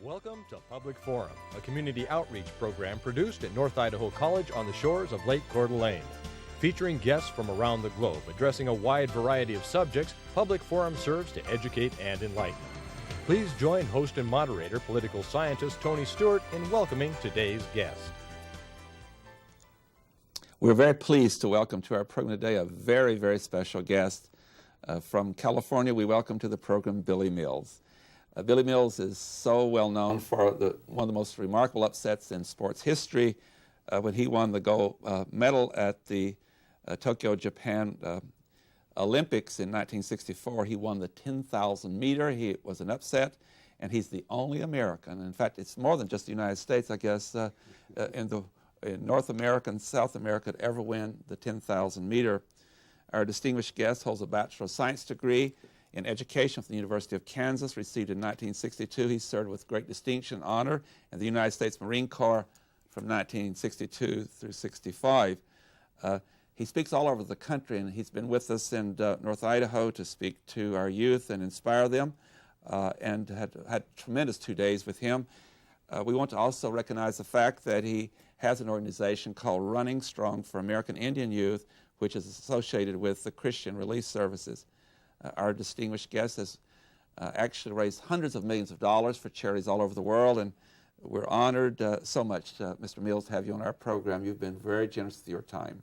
Welcome to Public Forum, a community outreach program produced at North Idaho College on the shores of Lake Coeur d'Alene. Featuring guests from around the globe addressing a wide variety of subjects, Public Forum serves to educate and enlighten. Please join host and moderator, political scientist Tony Stewart, in welcoming today's guest. We're very pleased to welcome to our program today a very, very special guest. From California, we welcome to the program Billy Mills. Billy Mills is so well known for one of the most remarkable upsets in sports history. When he won the gold medal at the Tokyo, Japan Olympics in 1964, he won the 10,000 meter. He was an upset, and he's the only American. In fact, it's more than just the United States, I guess, in North America and South America to ever win the 10,000 meter. Our distinguished guest holds a Bachelor of Science degree in education from the University of Kansas, received in 1962. He served with great distinction and honor in the United States Marine Corps from 1962 through 65. He speaks all over the country, and he's been with us in North Idaho to speak to our youth and inspire them, and had tremendous 2 days with him. We want to also recognize the fact that he has an organization called Running Strong for American Indian Youth, which is associated with the Christian Relief Services. Our distinguished guest has actually raised hundreds of millions of dollars for charities all over the world, and we're honored so much, Mr. Mills, to have you on our program. You've been very generous with your time.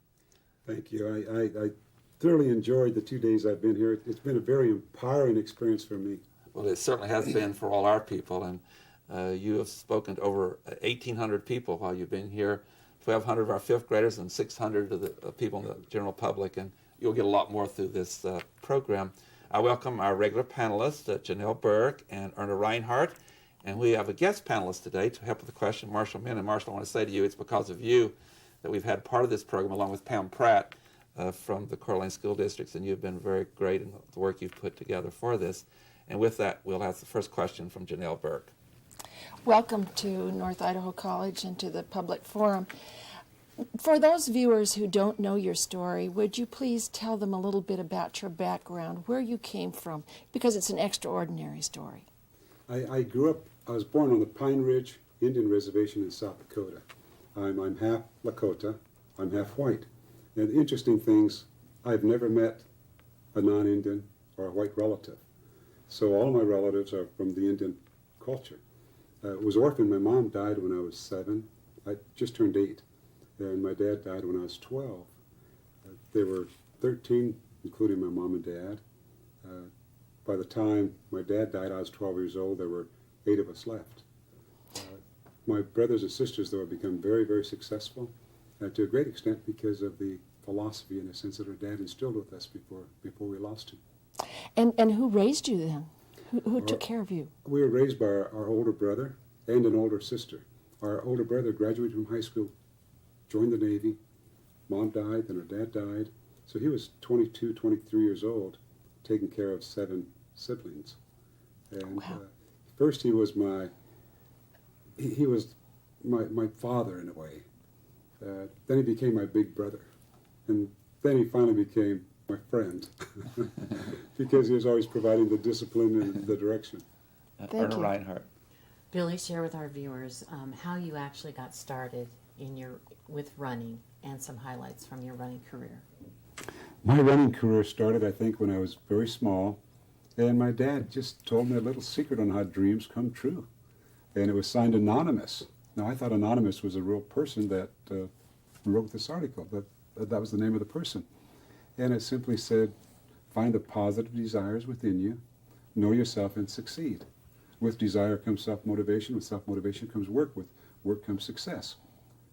Thank you. I thoroughly enjoyed the 2 days I've been here. It's been a very empowering experience for me. Well, it certainly has been for all our people, and you have spoken to over 1,800 people while you've been here, 1,200 of our fifth graders and 600 of the people in the general public, and you'll get a lot more through this program. I welcome our regular panelists, Janelle Berg and Erna Reinhardt, and we have a guest panelist today to help with the question, Marshall Min. And Marshall, I want to say to you, it's because of you that we've had part of this program along with Pam Pratt from the Coeur d'Alene School Districts, and you've been very great in the work you've put together for this. And with that, we'll have the first question from Janelle Berg. Welcome to North Idaho College and to the Public Forum. For those viewers who don't know your story, would you please tell them a little bit about your background, where you came from, because it's an extraordinary story. I was born on the Pine Ridge Indian Reservation in South Dakota. I'm half Lakota, I'm half white. And the interesting things, I've never met a non-Indian or a white relative. So all my relatives are from the Indian culture. I was orphaned. My mom died when I was 7. I just turned 8. And my dad died when I was 12. They were 13, including my mom and dad. By the time my dad died, I was 12 years old. There were 8 of us left. My brothers and sisters, though, have become very, very successful, to a great extent because of the philosophy, in a sense, that our dad instilled with us before we lost him. And who raised you then? Who took care of you? We were raised by our older brother and an older sister. Our older brother graduated from high school, joined the Navy. Mom died, then her dad died. So he was 22, 23 years old, taking care of 7 siblings. And wow. First he was my father in a way. Then he became my big brother. And then he finally became my friend because he was always providing the discipline and the direction. Erna Reinhardt. Billy, share with our viewers how you actually got started with running and some highlights from your running career. My running career started, I think, when I was very small, and my dad just told me a little secret on how dreams come true, and it was signed Anonymous. Now, I thought Anonymous was a real person that wrote this article, that was the name of the person, and it simply said, find the positive desires within you, know yourself, and succeed. With desire comes self-motivation, with self-motivation comes work, with work comes success.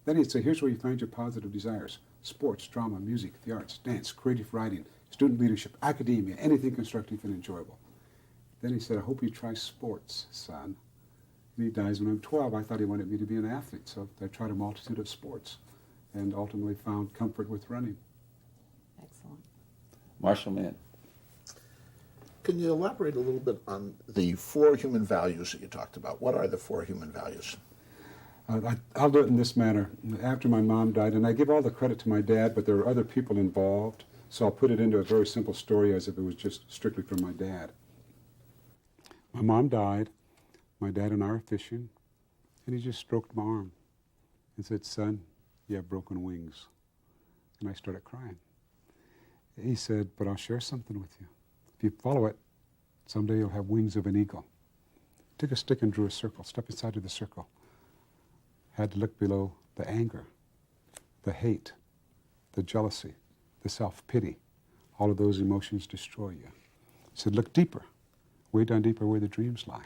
Then he'd say, here's where you find your positive desires: sports, drama, music, the arts, dance, creative writing, student leadership, academia, anything constructive and enjoyable. Then he said, I hope you try sports, son. And he dies when I'm 12. I thought he wanted me to be an athlete, so I tried a multitude of sports and ultimately found comfort with running. Excellent. Marshall Min. Can you elaborate a little bit on the 4 human values that you talked about? What are the 4 human values? I'll do it in this manner. After my mom died, and I give all the credit to my dad, but there were other people involved, so I'll put it into a very simple story as if it was just strictly from my dad. My mom died. my dad and I are fishing, and he just stroked my arm and said, "Son, you have broken wings." And I started crying. He said, "But I'll share something with you. If you follow it, someday you'll have wings of an eagle." Took a stick and drew a circle, stepped inside of the circle. Had to look below the anger, the hate, the jealousy, the self-pity. All of those emotions destroy you. He said, "Look deeper, way down deeper where the dreams lie.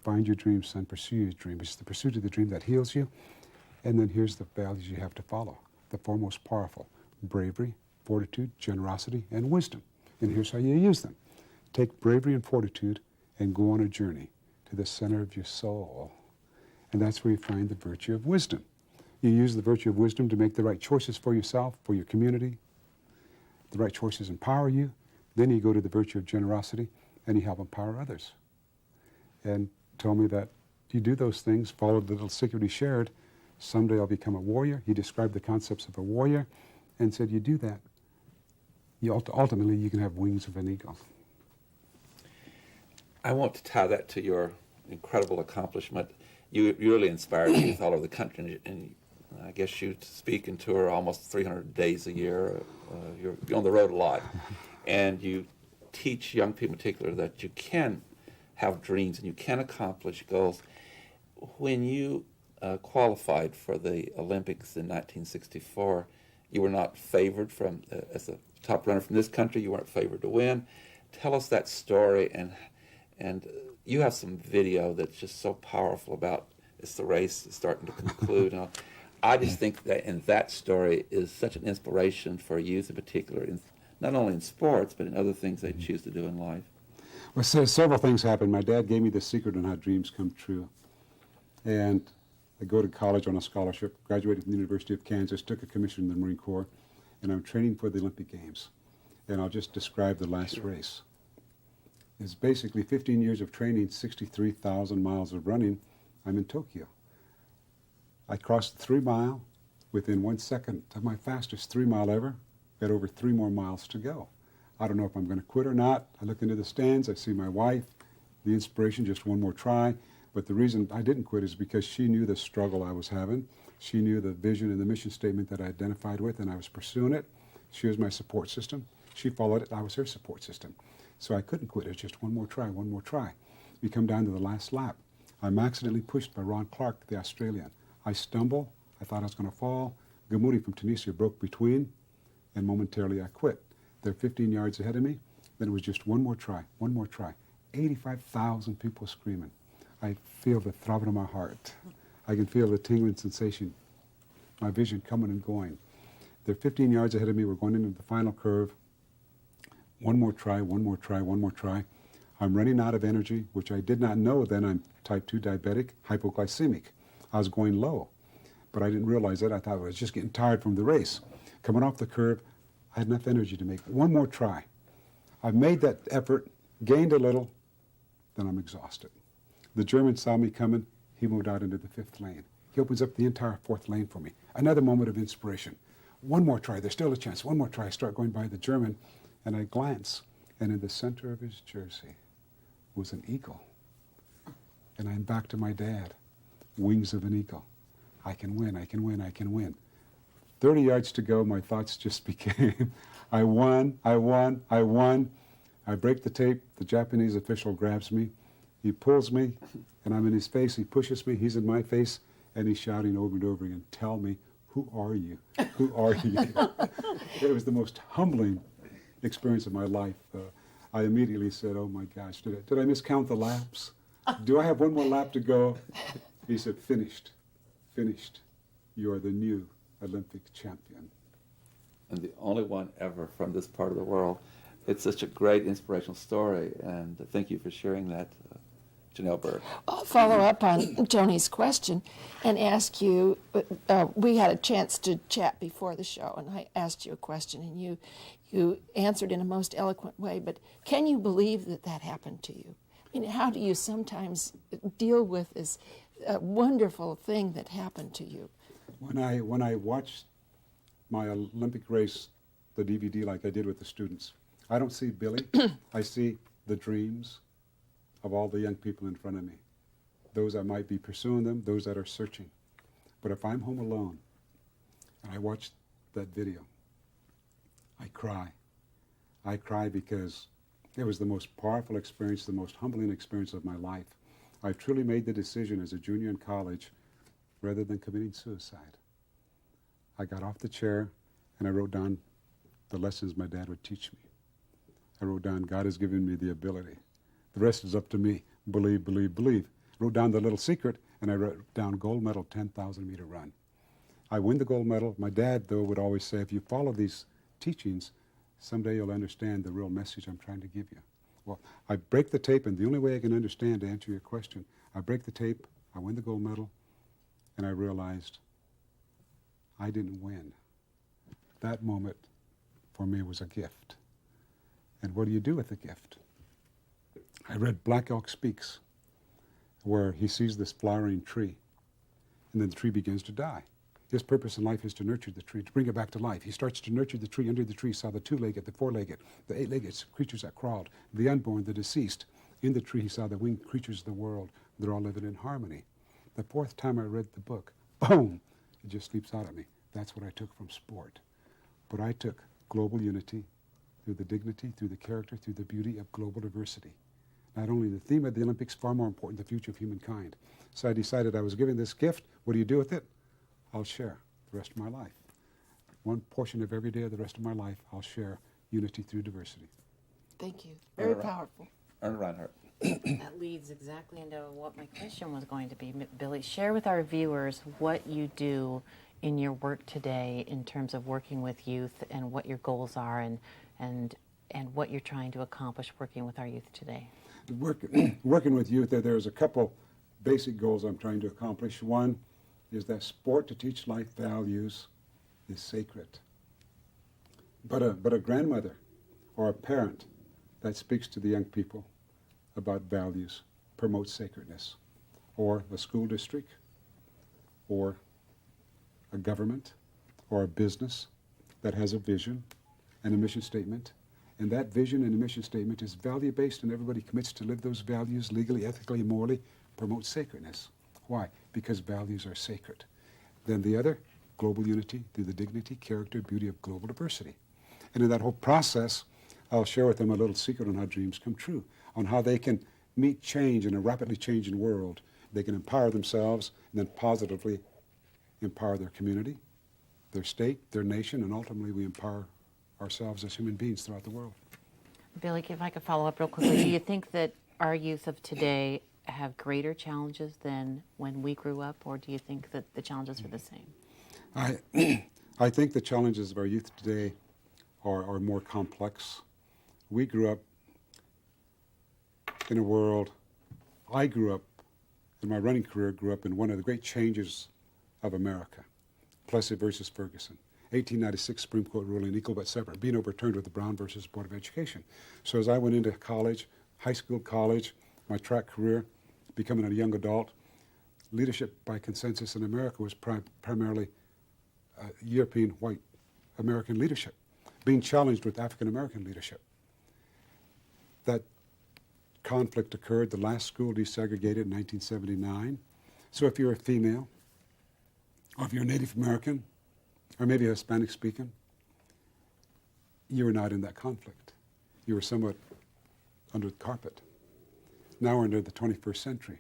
Find your dreams, son, pursue your dream. It's the pursuit of the dream that heals you. And then here's the values you have to follow. The four most powerful: bravery, fortitude, generosity, and wisdom. And here's how you use them. Take bravery and fortitude and go on a journey to the center of your soul. And that's where you find the virtue of wisdom. You use the virtue of wisdom to make the right choices for yourself, for your community. The right choices empower you. Then you go to the virtue of generosity and you help empower others." And told me that you do those things, followed the little secret he shared, someday I'll become a warrior. He described the concepts of a warrior and said, you do that, ultimately you can have wings of an eagle. I want to tie that to your incredible accomplishment. You really inspired youth all over the country, and I guess you speak and tour almost 300 days a year. You're on the road a lot, and you teach young people in particular that you can have dreams and you can accomplish goals. When you qualified for the Olympics in 1964, you were not favored as a top runner from this country. You weren't favored to win. Tell us that story, and you have some video that's just so powerful about it's the race is starting to conclude. I just think that in that story is such an inspiration for youth in particular, not only in sports, but in other things they choose to do in life. Well, so several things happened. My dad gave me the secret on how dreams come true. And I go to college on a scholarship, graduated from the University of Kansas, took a commission in the Marine Corps, and I'm training for the Olympic Games. And I'll just describe the last race. It's basically 15 years of training, 63,000 miles of running. I'm in Tokyo. I crossed the 3 mile within 1 second of my fastest 3 mile ever. Got over 3 more miles to go. I don't know if I'm going to quit or not. I look into the stands, I see my wife, the inspiration, just one more try. But the reason I didn't quit is because she knew the struggle I was having. She knew the vision and the mission statement that I identified with, and I was pursuing it. She was my support system. She followed it. I was her support system. So I couldn't quit. It was just one more try, one more try. We come down to the last lap. I'm accidentally pushed by Ron Clark, the Australian. I stumble. I thought I was going to fall. Gamoudi from Tunisia broke between, and momentarily I quit. They're 15 yards ahead of me. Then it was just one more try, one more try. 85,000 people screaming. I feel the throbbing of my heart. I can feel the tingling sensation, my vision coming and going. They're 15 yards ahead of me. We're going into the final curve. One more try, one more try, one more try. I'm running out of energy, which I did not know then. I'm type 2 diabetic, hypoglycemic. I was going low, but I didn't realize that. I thought I was just getting tired from the race. Coming off the curve, I had enough energy to make one more try. I've made that effort, gained a little, then I'm exhausted. The German saw me coming. He moved out into the 5th lane. He opens up the entire 4th lane for me. Another moment of inspiration. One more try. There's still a chance. One more try. I start going by the German, and I glance, and in the center of his jersey was an eagle. And I'm back to my dad. Wings of an eagle. I can win, I can win, I can win. 30 yards to go, my thoughts just became, I won, I won, I won. I break the tape. The Japanese official grabs me. He pulls me, and I'm in his face. He pushes me. He's in my face, and he's shouting over and over again, tell me, who are you? Who are you? It was the most humbling experience of my life. I immediately said, oh my gosh, did I miscount the laps? Do I have one more lap to go? He said, finished, finished. You are the new Olympic champion. And the only one ever from this part of the world. It's such a great inspirational story, and thank you for sharing that, Janelle Berg. I'll follow up on Tony's question and ask you, we had a chance to chat before the show, and I asked you a question, and you answered in a most eloquent way, but can you believe that that happened to you? I mean, how do you sometimes deal with this wonderful thing that happened to you? When I watched my Olympic race, the DVD like I did with the students, I don't see Billy. I see the dreams of all the young people in front of me. those that might be pursuing them, those that are searching. But if I'm home alone and I watch that video, I cry. I cry because it was the most powerful experience, the most humbling experience of my life. I truly made the decision as a junior in college, rather than committing suicide. I got off the chair and I wrote down the lessons my dad would teach me. I wrote down, God has given me the ability. The rest is up to me. Believe, believe, believe. I wrote down the little secret, and I wrote down gold medal 10,000 meter run. I win the gold medal. My dad, though, would always say, if you follow these teachings, someday you'll understand the real message I'm trying to give you. Well, I break the tape, and the only way I can understand, to answer your question, I break the tape, I win the gold medal, and I realized I didn't win. That moment for me was a gift. And what do you do with the gift? I read Black Elk Speaks, where he sees this flowering tree, and then the tree begins to die. His purpose in life is to nurture the tree, to bring it back to life. He starts to nurture the tree. Under the tree saw the two-legged, the four-legged, the eight-legged creatures that crawled, the unborn, the deceased. In the tree he saw the winged creatures of the world. They're all living in harmony. The fourth time I read the book, boom, it just leaps out at me. That's what I took from sport. But I took global unity through the dignity, through the character, through the beauty of global diversity. Not only the theme of the Olympics, far more important, the future of humankind. So I decided I was given this gift. What do you do with it? I'll share the rest of my life. One portion of every day of the rest of my life, I'll share unity through diversity. Thank you. Very powerful. Erna Reinhardt. That leads exactly into what my question was going to be. Billy, share with our viewers what you do in your work today in terms of working with youth and what your goals are and what you're trying to accomplish working with our youth today. Working with youth, there's a couple basic goals I'm trying to accomplish. One is that sport to teach life values is sacred. But a grandmother or a parent that speaks to the young people about values promotes sacredness. Or a school district, or a government, or a business that has a vision and a mission statement. And that vision and a mission statement is value-based, and everybody commits to live those values legally, ethically, morally, promotes sacredness. Why? Because values are sacred. Then the other, global unity through the dignity, character, beauty of global diversity. And in that whole process, I'll share with them a little secret on how dreams come true, on how they can meet change in a rapidly changing world. They can empower themselves and then positively empower their community, their state, their nation, and ultimately we empower ourselves as human beings throughout the world. Billy, if I could follow up real quickly, do you think that our youth of today have greater challenges than when we grew up, or do you think that the challenges are the same? I think the challenges of our youth today are more complex. We grew up in a world, I grew up, in my running career, grew up in one of the great changes of America, Plessy versus Ferguson. 1896 Supreme Court ruling, equal but separate, being overturned with the Brown versus Board of Education. So as I went into college, high school, college, my track career, becoming a young adult, leadership by consensus in America was primarily European white American leadership, being challenged with African American leadership. That conflict occurred, the last school desegregated in 1979. So if you're a female, or if you're Native American, or maybe Hispanic speaking, you were not in that conflict. You were somewhat under the carpet. Now we're into the 21st century.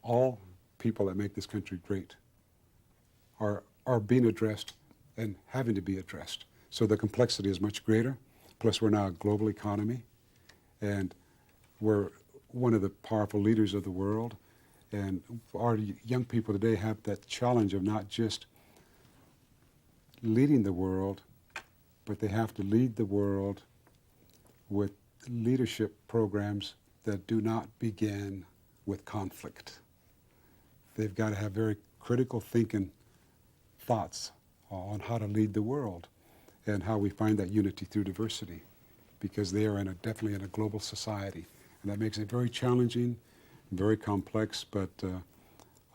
All people that make this country great are being addressed and having to be addressed. So the complexity is much greater. Plus we're now a global economy, and we're one of the powerful leaders of the world. And our young people today have that challenge of not just leading the world, but they have to lead the world with leadership programs that do not begin with conflict. They've got to have very critical thinking thoughts on how to lead the world and how we find that unity through diversity, because they are definitely in a global society. And that makes it very challenging, very complex, but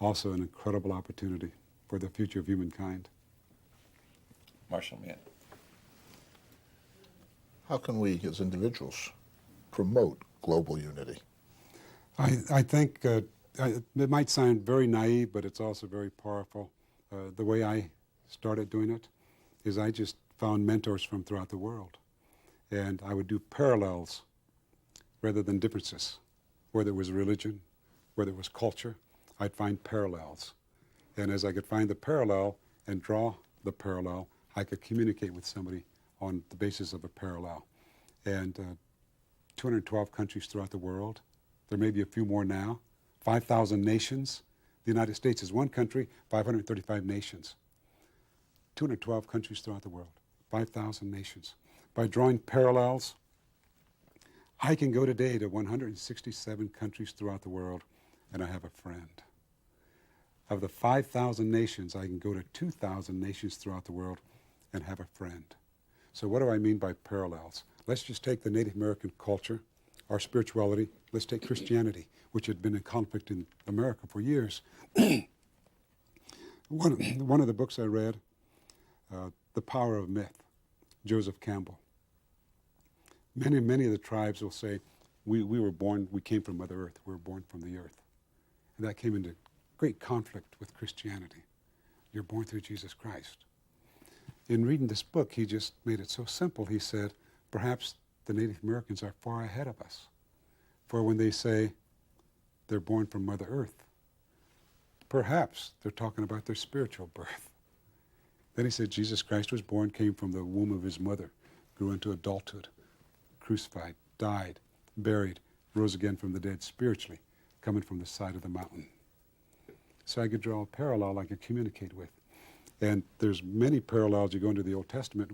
also an incredible opportunity for the future of humankind. Marshall Mann. How can we as individuals promote global unity? I think It might sound very naive, but it's also very powerful. The way I started doing it is I just found mentors from throughout the world. And I would do parallels rather than differences. Whether it was religion, whether it was culture, I'd find parallels. And as I could find the parallel and draw the parallel, I could communicate with somebody on the basis of a parallel. And 212 countries throughout the world. There may be a few more now. 5,000 nations. The United States is one country, 535 nations. 212 countries throughout the world, 5,000 nations. By drawing parallels, I can go today to 167 countries throughout the world, and I have a friend. Of the 5,000 nations, I can go to 2,000 nations throughout the world and have a friend. So what do I mean by parallels? Let's just take the Native American culture, our spirituality. Let's take Christianity, which had been in conflict in America for years. One of the books I read, The Power of Myth, Joseph Campbell. Many of the tribes will say, we came from Mother Earth, we were born from the earth. And that came into great conflict with Christianity. You're born through Jesus Christ. In reading this book, he just made it so simple. He said, perhaps the Native Americans are far ahead of us. For when they say they're born from Mother Earth, perhaps they're talking about their spiritual birth. Then he said Jesus Christ was born, came from the womb of his mother, grew into adulthood, crucified, died, buried, rose again from the dead spiritually, coming from the side of the mountain. So I could draw a parallel I could communicate with. And there's many parallels. You go into the Old Testament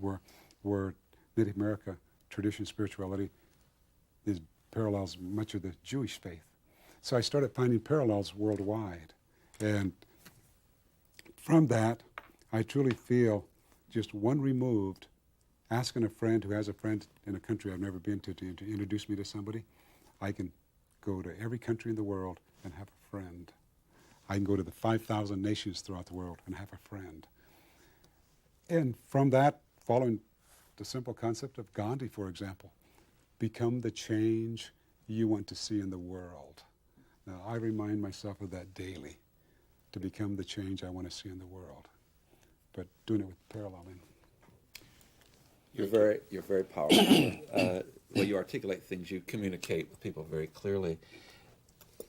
where Native America, tradition, spirituality, is parallels much of the Jewish faith. So I started finding parallels worldwide. And from that, I truly feel just one removed, asking a friend who has a friend in a country I've never been to introduce me to somebody, I can go to every country in the world and have a friend. I can go to the 5,000 nations throughout the world and have a friend. And from that, following the simple concept of Gandhi, for example, become the change you want to see in the world. Now, I remind myself of that daily, to become the change I want to see in the world. But doing it with paralleling. You're very powerful. When you articulate things, you communicate with people very clearly.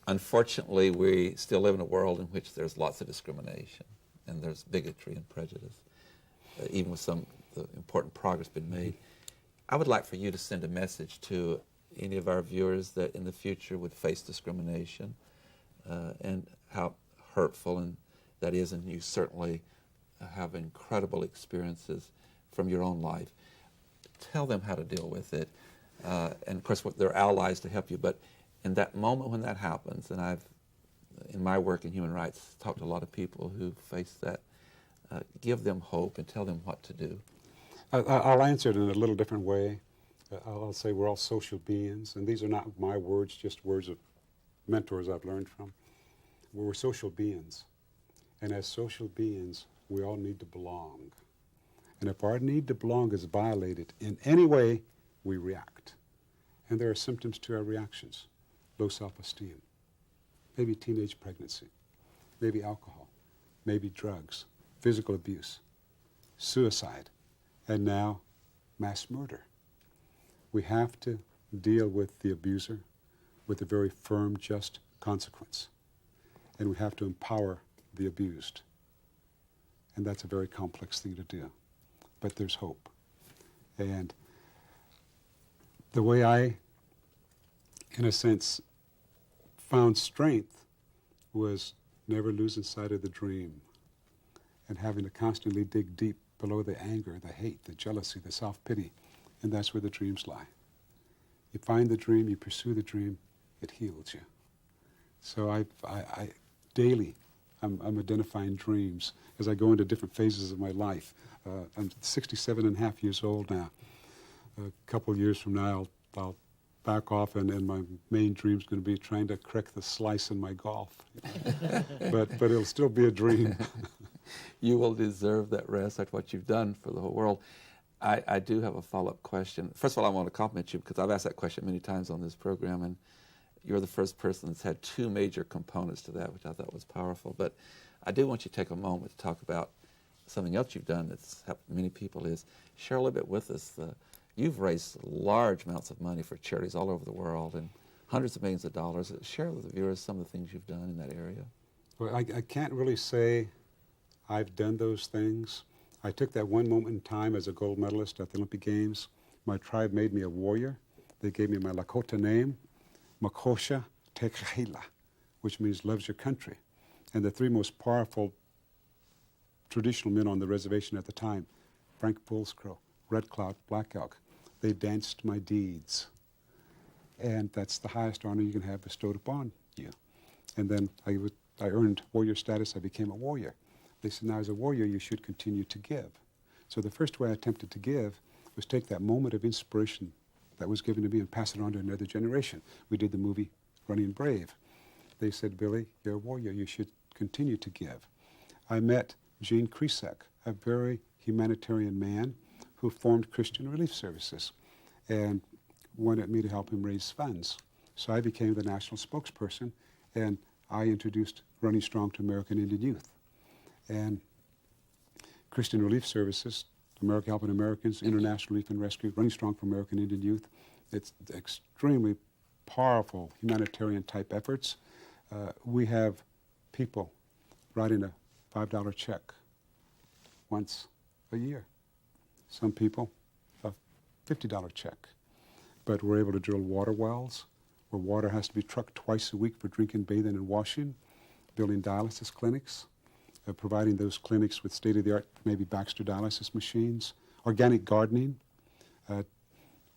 Unfortunately, we still live in a world in which there's lots of discrimination, and there's bigotry and prejudice, even with some important progress been made. I would like for you to send a message to any of our viewers that in the future would face discrimination and how hurtful and that is, and you certainly have incredible experiences from your own life. Tell them how to deal with it, and of course they're allies to help you, but in that moment when that happens, and I've, in my work in human rights, talked to a lot of people who face that, give them hope and tell them what to do. I'll answer it in a little different way. I'll say we're all social beings, and these are not my words, just words of mentors I've learned from. We're social beings, and as social beings, we all need to belong. And if our need to belong is violated in any way, we react. And there are symptoms to our reactions. Low self-esteem, maybe teenage pregnancy, maybe alcohol, maybe drugs, physical abuse, suicide, and now mass murder. We have to deal with the abuser with a very firm, just consequence. And we have to empower the abused. And that's a very complex thing to do. But there's hope. And the way I, in a sense, found strength was never losing sight of the dream and having to constantly dig deep below the anger, the hate, the jealousy, the self-pity. And that's where the dreams lie. You find the dream, you pursue the dream, it heals you. So I daily, I'm identifying dreams as I go into different phases of my life. I'm 67 and a half years old now. A couple of years from now, I'll back off, and my main dream is going to be trying to correct the slice in my golf. but it'll still be a dream. You will deserve that rest. That's what you've done for the whole world. I do have a follow-up question. First of all, I want to compliment you because I've asked that question many times on this program, and you're the first person that's had two major components to that, which I thought was powerful. But I do want you to take a moment to talk about something else you've done that's helped many people, is share a little bit with us. You've raised large amounts of money for charities all over the world and hundreds of millions of dollars. Share with the viewers some of the things you've done in that area. Well, I can't really say I've done those things. I took that one moment in time as a gold medalist at the Olympic Games. My tribe made me a warrior. They gave me my Lakota name, Makosha Tekahila, which means loves your country. And the three most powerful traditional men on the reservation at the time, Frank Bullscrow, Red Cloud, Black Elk, they danced my deeds. And that's the highest honor you can have bestowed upon you. And then I earned warrior status. I became a warrior. They said, now as a warrior, you should continue to give. So the first way I attempted to give was take that moment of inspiration that was given to me and pass it on to another generation. We did the movie Running Brave. They said, Billy, you're a warrior. You should continue to give. I met Gene Kresek, a very humanitarian man who formed Christian Relief Services and wanted me to help him raise funds. So I became the national spokesperson, and I introduced Running Strong to American Indian youth. And Christian Relief Services, America Helping Americans, International Relief and Rescue, Running Strong for American Indian Youth. It's extremely powerful humanitarian type efforts. We have people writing a $5 check once a year. Some people a $50 check. But we're able to drill water wells where water has to be trucked twice a week for drinking, bathing, and washing, building dialysis clinics, providing those clinics with state-of-the-art, maybe Baxter dialysis machines, organic gardening.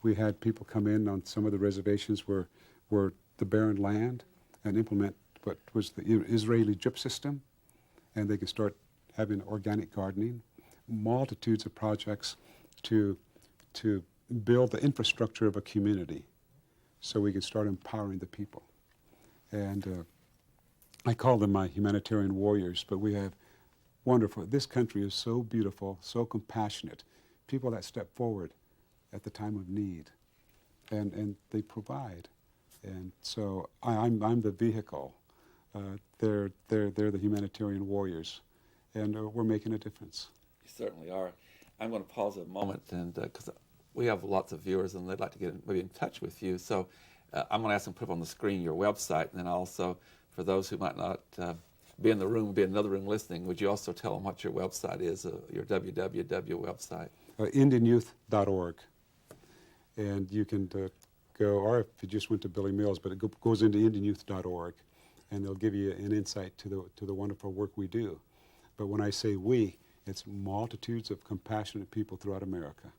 We had people come in on some of the reservations where the barren land and implement what was the Israeli drip system, and they could start having organic gardening. Multitudes of projects to build the infrastructure of a community so we could start empowering the people. And I call them my humanitarian warriors, but we have wonderful, this country is so beautiful, so compassionate, people that step forward at the time of need, and they provide. And so I'm the vehicle. They're the humanitarian warriors, and we're making a difference. You certainly are. I'm going to pause a moment, and because we have lots of viewers, and they'd like to get maybe in touch with you. So I'm going to ask them to put up on the screen your website, and then also for those who might not be in the room, be in another room listening, would you also tell them what your website is, your www website? IndianYouth.org. And you can go, or if you just went to Billy Mills, but it goes into IndianYouth.org, and they'll give you an insight to the wonderful work we do. But when I say we, it's multitudes of compassionate people throughout America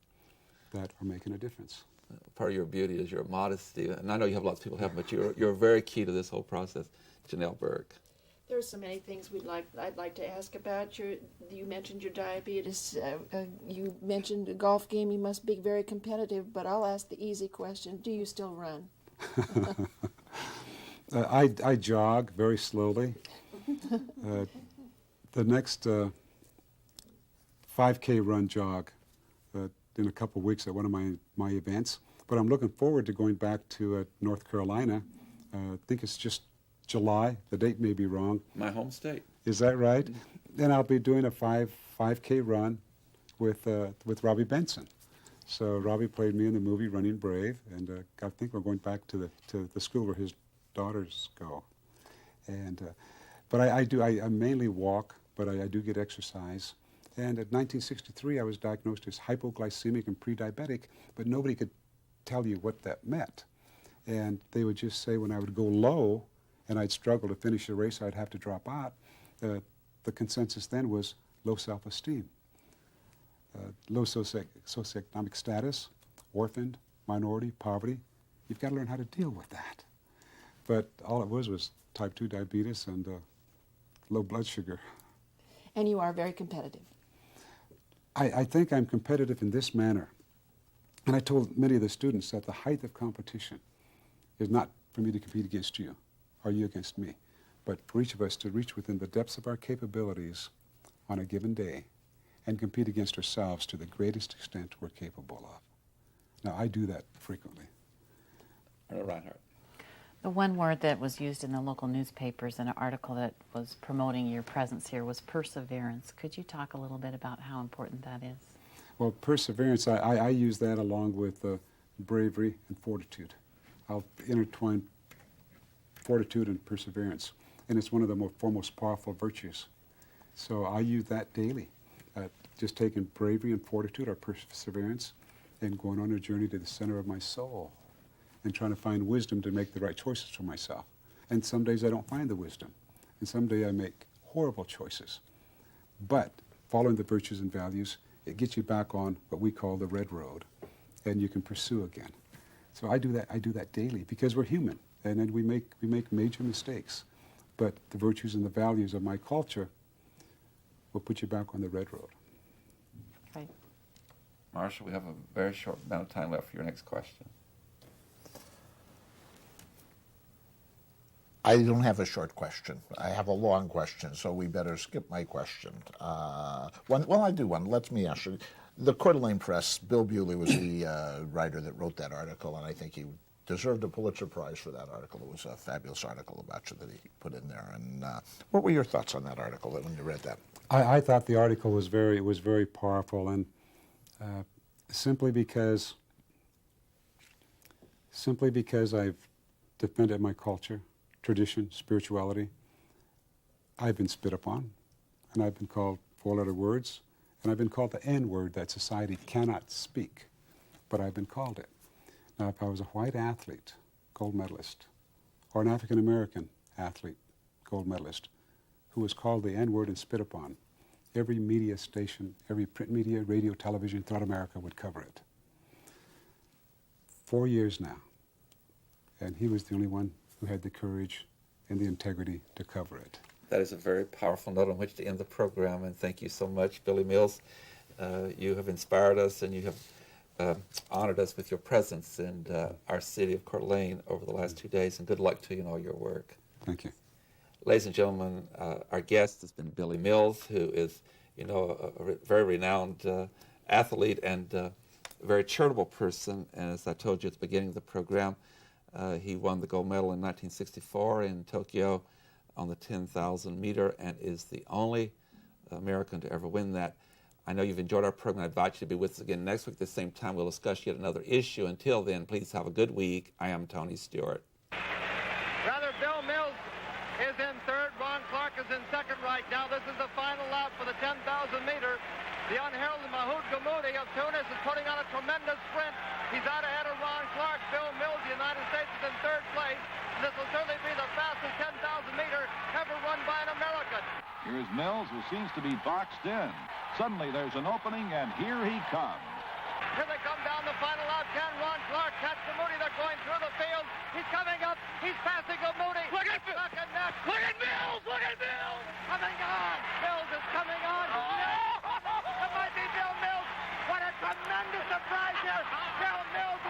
that are making a difference. Part of your beauty is your modesty, and I know you have lots of people have, but you're very key to this whole process. Janelle Berg. There are so many things I'd like to ask about. You mentioned your diabetes. You mentioned a golf game. You must be very competitive. But I'll ask the easy question: do you still run? I jog very slowly. The next 5K run jog in a couple of weeks at one of my events. But I'm looking forward to going back to North Carolina. I think it's just July. The date may be wrong. My home state. Is that right? And I'll be doing a 5K run with Robbie Benson. So Robbie played me in the movie Running Brave, and I think we're going back to the school where his daughters go. And but I mainly walk, but I do get exercise. And at 1963, I was diagnosed as hypoglycemic and pre-diabetic, but nobody could tell you what that meant. And they would just say when I would go low and I'd struggle to finish a race, I'd have to drop out. The consensus then was low self-esteem, low socioeconomic status, orphaned, minority, poverty. You've got to learn how to deal with that. But all it was type 2 diabetes and low blood sugar. And you are very competitive. I think I'm competitive in this manner. And I told many of the students that the height of competition is not for me to compete against you or you against me, but for each of us to reach within the depths of our capabilities on a given day and compete against ourselves to the greatest extent we're capable of. Now, I do that frequently. Reinhardt. The one word that was used in the local newspapers in an article that was promoting your presence here was perseverance. Could you talk a little bit about how important that is? Well, perseverance, I use that along with bravery and fortitude. I'll intertwine fortitude and perseverance, and it's one of the foremost powerful virtues. So I use that daily, just taking bravery and fortitude, or perseverance, and going on a journey to the center of my soul and trying to find wisdom to make the right choices for myself. And some days I don't find the wisdom, and some days I make horrible choices. But following the virtues and values, it gets you back on what we call the red road, and you can pursue again. So I do that daily, because we're human, and then we make major mistakes. But the virtues and the values of my culture will put you back on the red road. Right. Marshall, we have a very short amount of time left for your next question. I don't have a short question. I have a long question, so we better skip my question. Well, I do one. Let me ask you. The Coeur d'Alene Press, Bill Bewley was the writer that wrote that article, and I think he deserved a Pulitzer Prize for that article. It was a fabulous article about you that he put in there. And what were your thoughts on that article when you read that? I thought the article was very powerful, and simply because I've defended my culture, tradition, spirituality, I've been spit upon, and I've been called four-letter words, and I've been called the N-word that society cannot speak, but I've been called it. Now, if I was a white athlete, gold medalist, or an African-American athlete, gold medalist, who was called the N-word and spit upon, every media station, every print media, radio, television throughout America would cover it. 4 years now, and he was the only one who had the courage and the integrity to cover it. That is a very powerful note on which to end the program, and thank you so much, Billy Mills. You have inspired us, and you have honored us with your presence in our city of Coeur d'Alene over the last 2 days, and good luck to you in all your work. Thank you. Ladies and gentlemen, our guest has been Billy Mills, who is, a very renowned athlete and a very charitable person. And as I told you at the beginning of the program, he won the gold medal in 1964 in Tokyo on the 10,000 meter and is the only American to ever win that. I know you've enjoyed our program. I invite you to be with us again next week at the same time. We'll discuss yet another issue. Until then, please have a good week. I am Tony Stewart. Rather, Bill Mills is in third. Ron Clark is in second right now. This is the final lap for the 10,000 meter. The unheralded Mahoud Gamoudi of Tunis is putting on a tremendous sprint. He's out ahead of Ron Clark. Bill Mills, the United States, is in third place. And this will certainly be the fastest 10,000 meter ever run by an American. Here's Mills, who seems to be boxed in. Suddenly there's an opening, and here he comes. Here they come down the final lap. Can Ron Clark catch Gamoudi? They're going through the field. He's coming up. He's passing Gamoudi. Look at Mills. Look at Mills. Look at Mills. Coming on. Mills is coming on. Oh. It might be Bill Mills. What a tremendous surprise here. Bill Mills